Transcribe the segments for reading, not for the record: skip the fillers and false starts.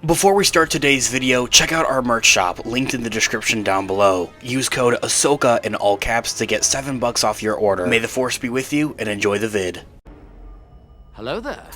Before we start today's video, check out our merch shop, linked in the description down below. Use code Ahsoka in all caps to get $7 off your order. May the Force be with you, and enjoy the vid. Hello there.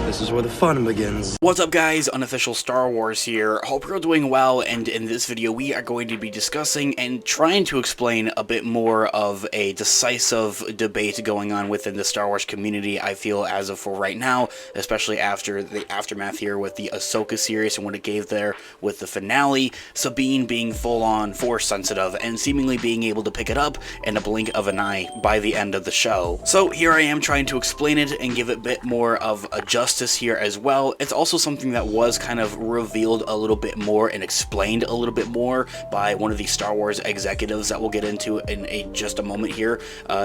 This is where the fun begins. What's up guys, Unofficial Star Wars here. Hope you're doing well, and in this video we are going to be discussing and trying to explain a bit more of a decisive debate going on within the Star Wars community, I feel, as of for right now, especially after the aftermath here with the Ahsoka series and what it gave there with the finale, Sabine being full-on Force sensitive and seemingly being able to pick it up in a blink of an eye by the end of the show. So here I am trying to explain it and give it a bit more of a justice here as well. It's also something that was kind of revealed a little bit more and explained a little bit more by one of the Star Wars executives that we'll get into in just a moment here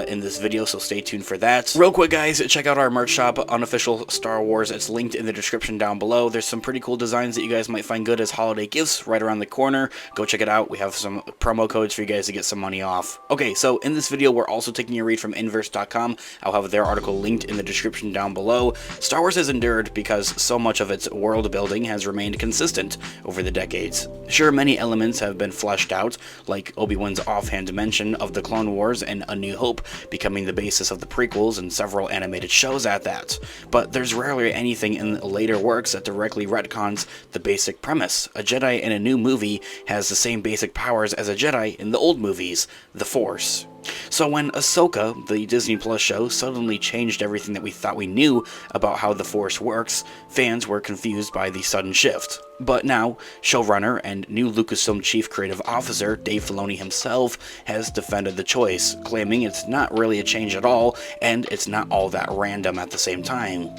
in this video, so stay tuned for that. Real quick guys, check out our merch shop, Unofficial Star Wars. It's linked in the description down below. There's some pretty cool designs that you guys might find good as holiday gifts right around the corner. Go check it out. We have some promo codes for you guys to get some money off. Okay, so in this video we're also taking a read from Inverse.com. I'll have their article linked in the description down below. Star Wars has endured because so much of its world building has remained consistent over the decades. Sure, many elements have been fleshed out, like Obi-Wan's offhand mention of the Clone Wars and A New Hope becoming the basis of the prequels and several animated shows at that, but there's rarely anything in later works that directly retcons the basic premise. A Jedi in a new movie has the same basic powers as a Jedi in the old movies, the Force. So when Ahsoka, the Disney Plus show, suddenly changed everything that we thought we knew about how the Force works, fans were confused by the sudden shift. But now, showrunner and new Lucasfilm Chief Creative Officer Dave Filoni himself has defended the choice, claiming it's not really a change at all, and it's not all that random at the same time.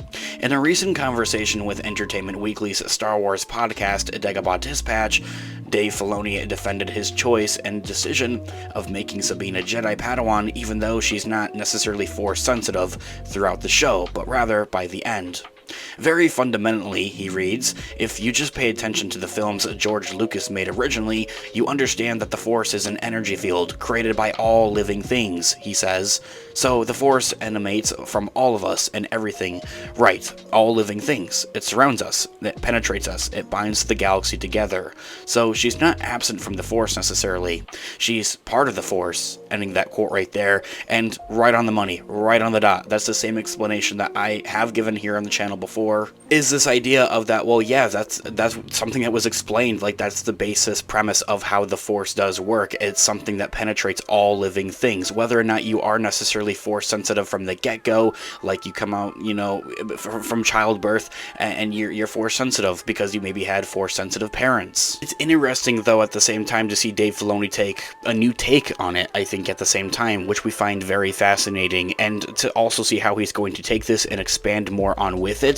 In a recent conversation with Entertainment Weekly's Star Wars podcast, Dagobah Dispatch, Dave Filoni defended his choice and decision of making Sabine a Jedi Padawan, even though she's not necessarily Force sensitive throughout the show, but rather by the end. Very fundamentally, he reads, if you just pay attention to the films George Lucas made originally, you understand that the Force is an energy field created by all living things, he says. So the Force emanates from all of us and everything. Right, all living things. It surrounds us, it penetrates us, it binds the galaxy together. So she's not absent from the Force necessarily. She's part of the Force, ending that quote right there, and right on the money, right on the dot. That's the same explanation that I have given here on the channel before, is this idea of that, well, yeah, that's something that was explained, like that's the basis premise of how the Force does work. It's something that penetrates all living things, whether or not you are necessarily Force sensitive from the get-go, like you come out, you know, from childbirth and you're Force sensitive because you maybe had Force sensitive parents. It's interesting though at the same time to see Dave Filoni take a new take on it, I think, at the same time, which we find very fascinating, and to also see how he's going to take this and expand more on with it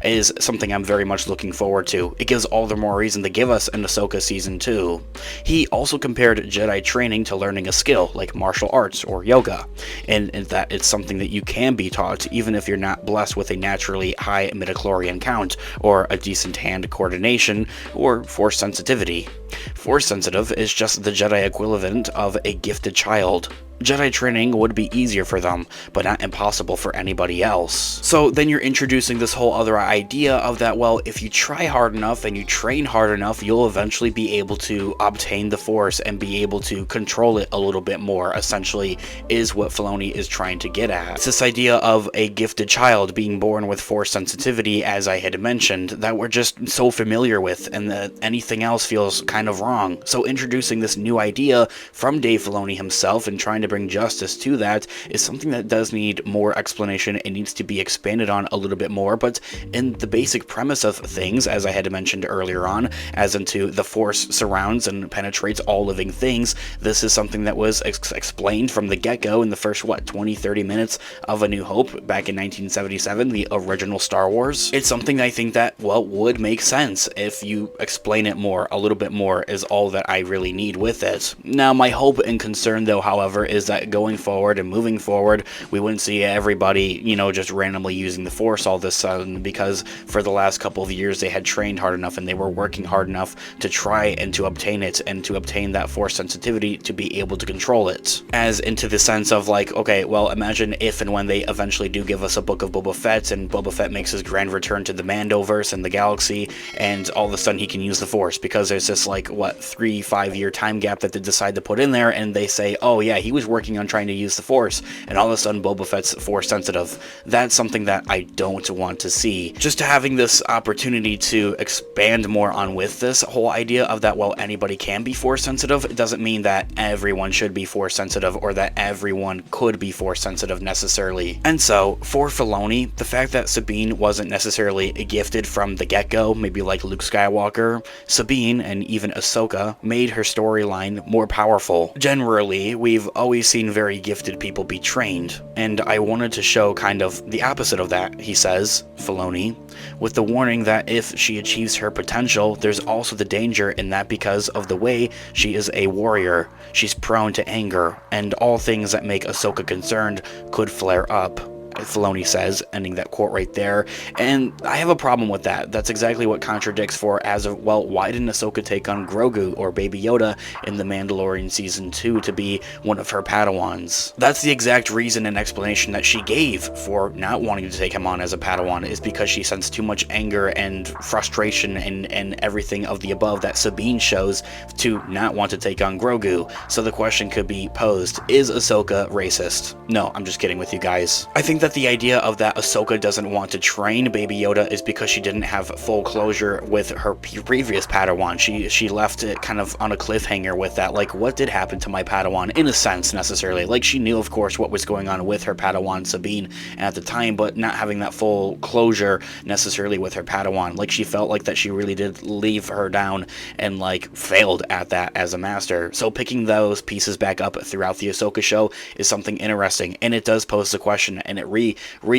is something I'm very much looking forward to. It gives all the more reason to give us an Ahsoka Season 2. He also compared Jedi training to learning a skill, like martial arts or yoga, and that it's something that you can be taught even if you're not blessed with a naturally high midichlorian count, or a decent hand coordination, or Force sensitivity. Force sensitive is just the Jedi equivalent of a gifted child. Jedi training would be easier for them, but not impossible for anybody else. So then you're introducing this whole other idea of that, well, if you try hard enough and you train hard enough, you'll eventually be able to obtain the Force and be able to control it a little bit more, essentially, is what Filoni is trying to get at. It's this idea of a gifted child being born with Force sensitivity, as I had mentioned, that we're just so familiar with, and that anything else feels kind of wrong. So introducing this new idea from Dave Filoni himself and trying to bring justice to that is something that does need more explanation. It needs to be expanded on a little bit more, but in the basic premise of things, as I had mentioned earlier on, as into the Force surrounds and penetrates all living things, this is something that was explained from the get-go in the first, 20-30 minutes of A New Hope back in 1977, the original Star Wars. It's something I think that, well, would make sense if you explain it more, a little bit more, is all that I really need with it. Now, my hope and concern, though, however, is is that going forward and moving forward, we wouldn't see everybody, you know, just randomly using the Force all of a sudden, because for the last couple of years they had trained hard enough and they were working hard enough to try and to obtain it and to obtain that Force sensitivity to be able to control it. As into the sense of like, okay, well, imagine if and when they eventually do give us a book of Boba Fett and Boba Fett makes his grand return to the Mandoverse and the galaxy, and all of a sudden he can use the Force, because there's this like, what, 3-5 year time gap that they decide to put in there, and they say, oh yeah, he was working on trying to use the Force, and all of a sudden Boba Fett's Force sensitive. That's something that I don't want to see. Just having this opportunity to expand more on with this whole idea of that, well, anybody can be Force sensitive, it doesn't mean that everyone should be Force sensitive or that everyone could be Force sensitive necessarily. And so, for Filoni, the fact that Sabine wasn't necessarily gifted from the get-go, maybe like Luke Skywalker, Sabine and even Ahsoka made her storyline more powerful. Generally, we've always seen very gifted people be trained, and I wanted to show kind of the opposite of that, he says, Filoni, with the warning that if she achieves her potential, there's also the danger in that because of the way she is a warrior, she's prone to anger, and all things that make Ahsoka concerned could flare up. Filoni says, ending that quote right there, and I have a problem with that. That's exactly what contradicts for as of, well, why didn't Ahsoka take on Grogu or Baby Yoda in The Mandalorian Season 2 to be one of her Padawans? That's the exact reason and explanation that she gave for not wanting to take him on as a Padawan, is because she sensed too much anger and frustration and everything of the above that Sabine shows to not want to take on Grogu. So the question could be posed, is Ahsoka racist? No, I'm just kidding with you guys. I think that the idea of that Ahsoka doesn't want to train Baby Yoda is because she didn't have full closure with her previous Padawan. She left it kind of on a cliffhanger with that, like, what did happen to my Padawan, in a sense, necessarily. Like, she knew, of course, what was going on with her Padawan Sabine at the time, but not having that full closure necessarily with her Padawan. Like, she felt like that she really did leave her down and, like, failed at that as a master. So picking those pieces back up throughout the Ahsoka show is something interesting, and it does pose the question, and it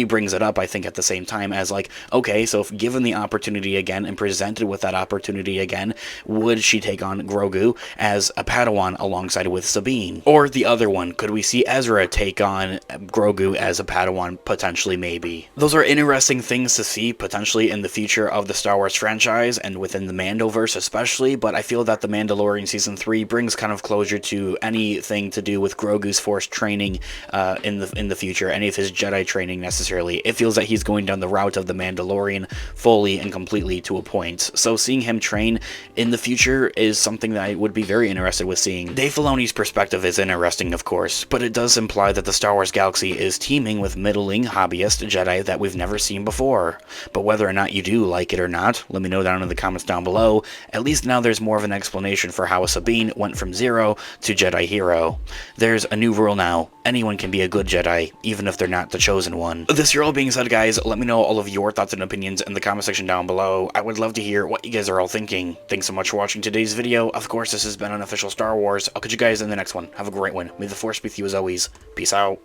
brings it up, I think, at the same time as like, okay, so if given the opportunity again and presented with that opportunity again, would she take on Grogu as a Padawan alongside with Sabine? Or the other one, could we see Ezra take on Grogu as a Padawan? Potentially, maybe. Those are interesting things to see potentially in the future of the Star Wars franchise and within the Mandoverse especially, but I feel that The Mandalorian Season 3 brings kind of closure to anything to do with Grogu's Force training in the future, any of his Jedi training necessarily. It feels that he's going down the route of the Mandalorian fully and completely to a point. So seeing him train in the future is something that I would be very interested with seeing. Dave Filoni's perspective is interesting, of course, but it does imply that the Star Wars galaxy is teeming with middling hobbyist Jedi that we've never seen before. But whether or not you do like it or not, let me know down in the comments down below. At least now there's more of an explanation for how a Sabine went from zero to Jedi hero. There's a new rule now. Anyone can be a good Jedi, even if they're not the chosen one. This all being said, guys, let me know all of your thoughts and opinions in the comment section down below. I would love to hear what you guys are all thinking. Thanks so much for watching today's video. Of course, this has been Unofficial Star Wars. I'll catch you guys in the next one. Have a great one. May the Force be with you as always. Peace out.